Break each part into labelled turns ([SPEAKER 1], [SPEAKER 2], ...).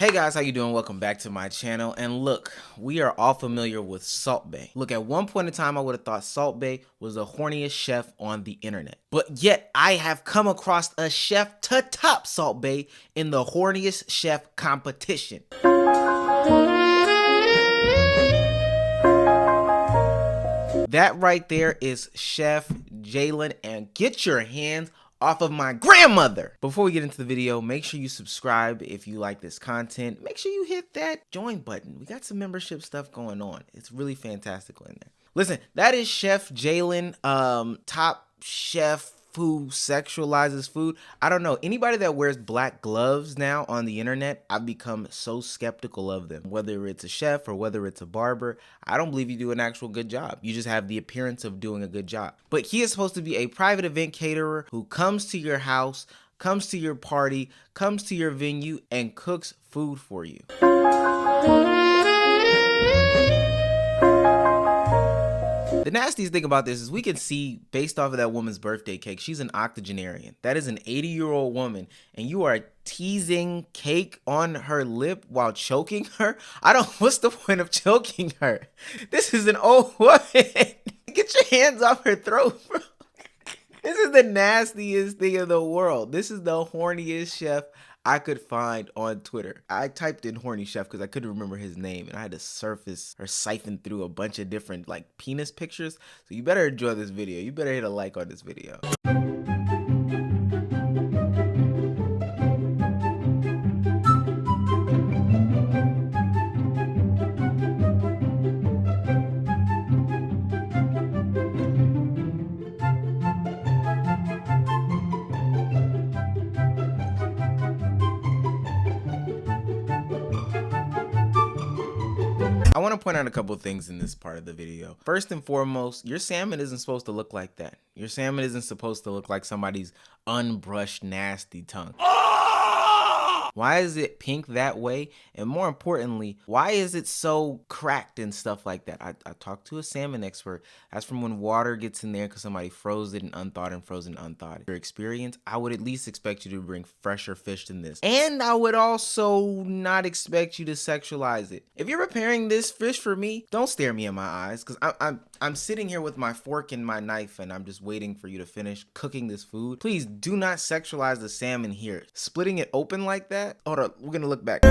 [SPEAKER 1] Hey guys, how you doing? Welcome back to my channel. And look, we are all familiar with Salt Bae. Look, at one point in time, I would have thought Salt Bae was the horniest chef on the internet. But yet, I have come across a chef to top Salt Bae in the horniest chef competition. That right there is Chef Jalen, and get your hands off of my grandmother. Before we get into the video, make sure you subscribe if you like this content. Make sure you hit that join button. We got some membership stuff going on. It's really fantastical in there. Listen, that is Chef Jalen, top chef who sexualizes food. I don't know, anybody that wears black gloves now on the internet, I've become so skeptical of them. Whether it's a chef or whether it's a barber, I don't believe you do an actual good job. You just have the appearance of doing a good job. But he is supposed to be a private event caterer who comes to your house, comes to your party, comes to your venue, and cooks food for you. The nastiest thing about this is we can see, based off of that woman's birthday cake, she's an octogenarian. That is an 80-year-old woman, and you are teasing cake on her lip while choking her? What's the point of choking her? This is an old woman. Get your hands off her throat, bro. This is the nastiest thing in the world. This is the horniest chef I could find on Twitter. I typed in horny chef because I couldn't remember his name, and I had to surface or siphon through a bunch of different like penis pictures. So you better enjoy this video. You better hit a like on this video. I want to point out a couple of things in this part of the video. First and foremost, your salmon isn't supposed to look like that. Your salmon isn't supposed to look like somebody's unbrushed, nasty tongue. Why is it pink that way? And more importantly, why is it so cracked and stuff like that? I talked to a salmon expert. That's from when water gets in there because somebody froze it and unthawed and frozen unthawed. Your experience, I would at least expect you to bring fresher fish than this. And I would also not expect you to sexualize it. If you're preparing this fish for me, don't stare me in my eyes, because I'm sitting here with my fork and my knife and I'm just waiting for you to finish cooking this food. Please do not sexualize the salmon here. Splitting it open like that. Hold up, we're gonna look back.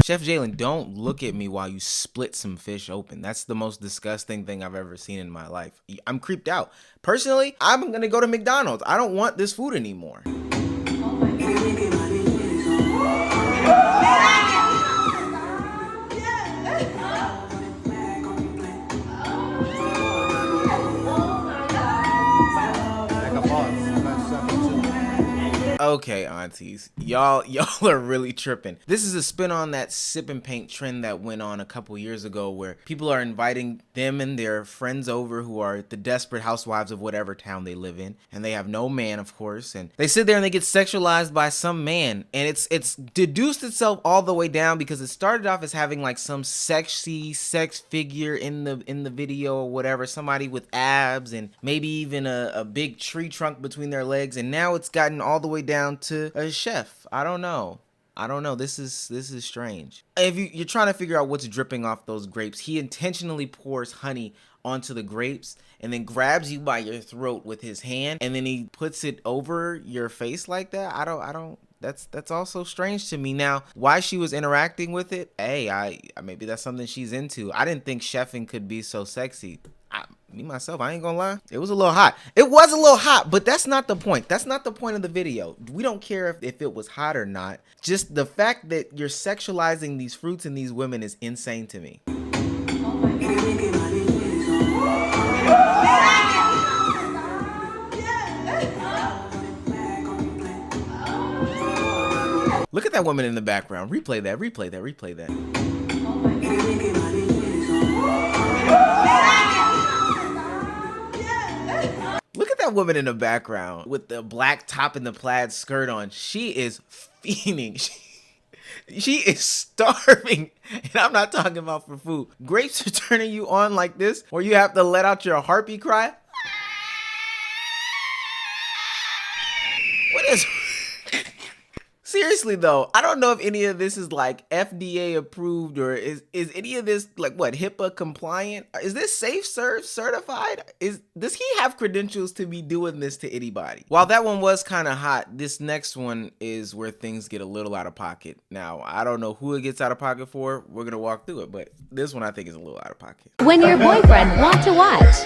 [SPEAKER 1] Chef Jalen, don't look at me while you split some fish open. That's the most disgusting thing I've ever seen in my life. I'm creeped out. Personally, I'm gonna go to McDonald's. I don't want this food anymore. Okay, aunties, y'all are really tripping. This is a spin on that sip and paint trend that went on a couple years ago, where people are inviting them and their friends over who are the desperate housewives of whatever town they live in, and they have no man, of course, and they sit there and they get sexualized by some man, and it's deduced itself all the way down because it started off as having like some sexy sex figure in the video or whatever, somebody with abs and maybe even a big tree trunk between their legs, and now it's gotten all the way down to a chef. I don't know. This is strange. If you're trying to figure out what's dripping off those grapes, he intentionally pours honey onto the grapes and then grabs you by your throat with his hand, and then he puts it over your face like that. I don't. That's also strange to me. Now, why she was interacting with it? Hey, maybe that's something she's into. I didn't think chefing could be so sexy. Me myself, I ain't gonna lie, it was a little hot. It was a little hot, but that's not the point. That's not the point of the video. We don't care if it was hot or not. Just the fact that you're sexualizing these fruits and these women is insane to me. Look at that woman in the background. Replay that, replay that, replay that. Look at that woman in the background with the black top and the plaid skirt on. She is fiending. She is starving, and I'm not talking about for food. Grapes are turning you on like this, or you have to let out your harpy cry. What is... Seriously though, I don't know if any of this is like FDA approved, or is any of this like what, HIPAA compliant? Is this Safe Serve certified? Does he have credentials to be doing this to anybody? While that one was kind of hot, this next one is where things get a little out of pocket. Now, I don't know who it gets out of pocket for. We're gonna walk through it, but this one I think is a little out of pocket.
[SPEAKER 2] When your boyfriend wants to watch.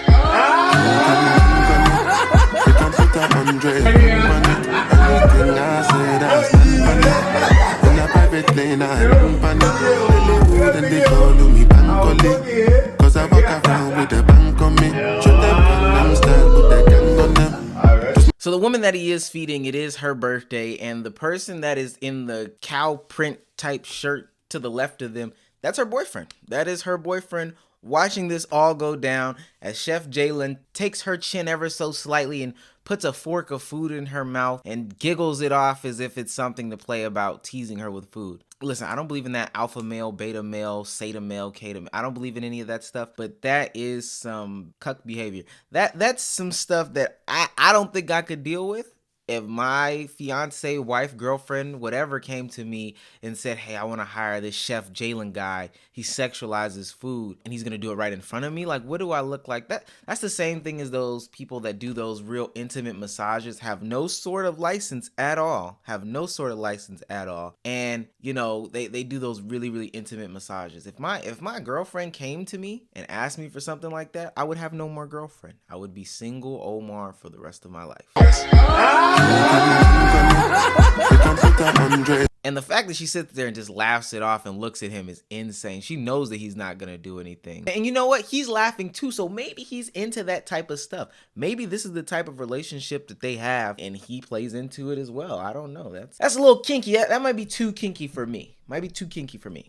[SPEAKER 1] So the woman that he is feeding, it is her birthday, and the person that is in the cow print type shirt to the left of them, that's her boyfriend. That is her boyfriend watching this all go down as Chef Jalen takes her chin ever so slightly and puts a fork of food in her mouth and giggles it off as if it's something to play about teasing her with food. Listen, I don't believe in that alpha male, beta male, zeta male, keta male. I don't believe in any of that stuff, but that is some cuck behavior. That's some stuff that I don't think I could deal with. If my fiance, wife, girlfriend, whatever came to me and said, hey, I want to hire this Chef Jalen guy, he sexualizes food and he's going to do it right in front of me, like, what do I look like? That's the same thing as those people that do those real intimate massages, have no sort of license at all, And, you know, they do those really, really intimate massages. If my girlfriend came to me and asked me for something like that, I would have no more girlfriend. I would be single Omar for the rest of my life. And the fact that she sits there and just laughs it off and looks at him is insane. She knows that he's not gonna do anything. And you know what? He's laughing too, so maybe he's into that type of stuff. Maybe this is the type of relationship that they have and he plays into it as well. I don't know. That's a little kinky. That might be too kinky for me. I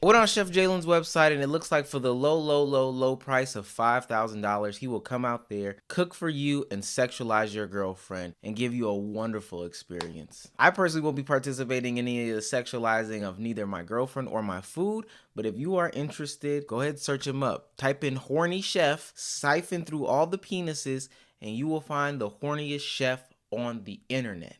[SPEAKER 1] went on Chef Jalen's website and it looks like for the low price of $5,000, he will come out there, cook for you, and sexualize your girlfriend and give you a wonderful experience. I personally won't be participating in any of the sexualizing of neither my girlfriend or my food, but if you are interested, go ahead and search him up. Type in horny chef, siphon through all the penises, and you will find the horniest chef on the internet.